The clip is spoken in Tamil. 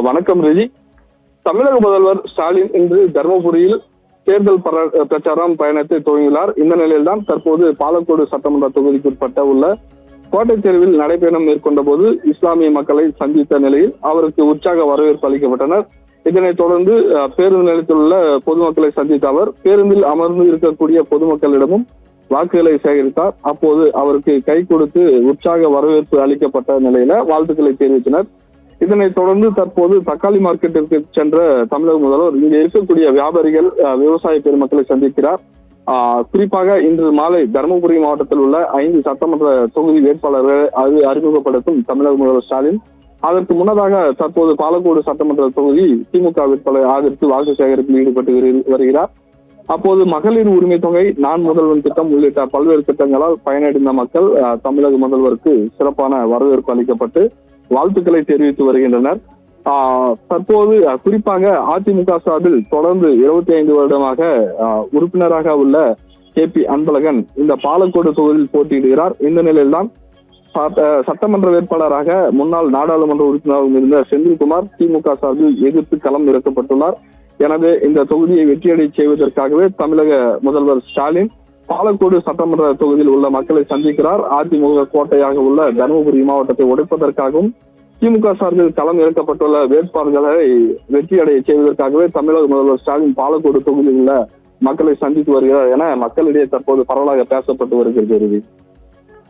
வணக்கம் ரிஜி. தமிழக முதல்வர் ஸ்டாலின் இன்று தர்மபுரியில் தேர்தல் பிரச்சாரம் பயணத்தை துவங்கினார். இந்த நிலையில்தான் தற்போது பாலக்கோடு சட்டமன்ற தொகுதிக்குட்பட்ட உள்ள கோட்டை தெருவில் நடைபயணம் மேற்கொண்ட போது இஸ்லாமிய மக்களை சந்தித்த நிலையில் அவருக்கு உற்சாக வரவேற்பு அளிக்கப்பட்டனர். இதனைத் தொடர்ந்து பேருந்து நிலையத்தில் உள்ள பொதுமக்களை சந்தித்த அவர் பேருந்தில் அமர்ந்து இருக்கக்கூடிய பொதுமக்களிடமும் வாக்குகளை சேகரித்தார். அப்போது அவருக்கு கை கொடுத்து உற்சாக வரவேற்பு அளிக்கப்பட்ட நிலையில வாழ்த்துக்களை தெரிவித்தனர். இதனைத் தொடர்ந்து தற்போது தக்காளி மார்க்கெட்டிற்கு சென்ற தமிழக முதல்வர் இங்கே இருக்கக்கூடிய வியாபாரிகள், விவசாய பெருமக்களை சந்திக்கிறார். குறிப்பாக இன்று மாலை தருமபுரி மாவட்டத்தில் உள்ள 5 சட்டமன்ற தொகுதி வேட்பாளர்கள் அறிமுகப்படுத்தும் தமிழக முதல்வர் ஸ்டாலின். அதற்கு முன்னதாக தற்போது பாலக்கோடு சட்டமன்ற தொகுதி திமுக வேட்பாளர் ஆதரித்து வாக்கு சேகரிப்பில் ஈடுபட்டு வருகிறார். அப்போது மகளிர் உரிமை தொகை, நான் முதல்வன் திட்டம் உள்ளிட்ட பல்வேறு திட்டங்களால் பயனடைந்த மக்கள் தமிழக முதல்வருக்கு சிறப்பான வரவேற்பு அளிக்கப்பட்டு வாழ்த்துக்களை தெரிவித்து வருகின்றனர். தற்போது குறிப்பாக அதிமுக சார்பில் தொடர்ந்து 25 வருடமாக உறுப்பினராக உள்ள KP அன்பழகன் இந்த பாலக்கோடு தொகுதியில் போட்டியிடுகிறார். இந்த நிலையில்தான் சட்டமன்ற வேட்பாளராக முன்னாள் நாடாளுமன்ற உறுப்பினராகவும் இருந்த செந்தில்குமார் திமுக சார்பில் எதிர்த்து களம் இறக்கப்பட்டுள்ளார். எனவே இந்த தொகுதியை வெற்றியடை செய்வதற்காகவே தமிழக முதல்வர் ஸ்டாலின் பாலக்கோடு சட்டமன்ற தொகுதியில் உள்ள மக்களை சந்திக்கிறார். அதிமுக கோட்டையாக உள்ள தருமபுரி மாவட்டத்தை உடைப்பதற்காகவும் திமுக சார்பில் களம் இறக்கப்பட்டுள்ள வேட்பாளர்களை வெற்றியடைய செய்வதற்காகவே தமிழக முதல்வர் ஸ்டாலின் பாலக்கோடு தொகுதியில் உள்ள மக்களை சந்தித்து வருகிறார் என மக்களிடையே தற்போது பரவலாக பேசப்பட்டு வருகிறது.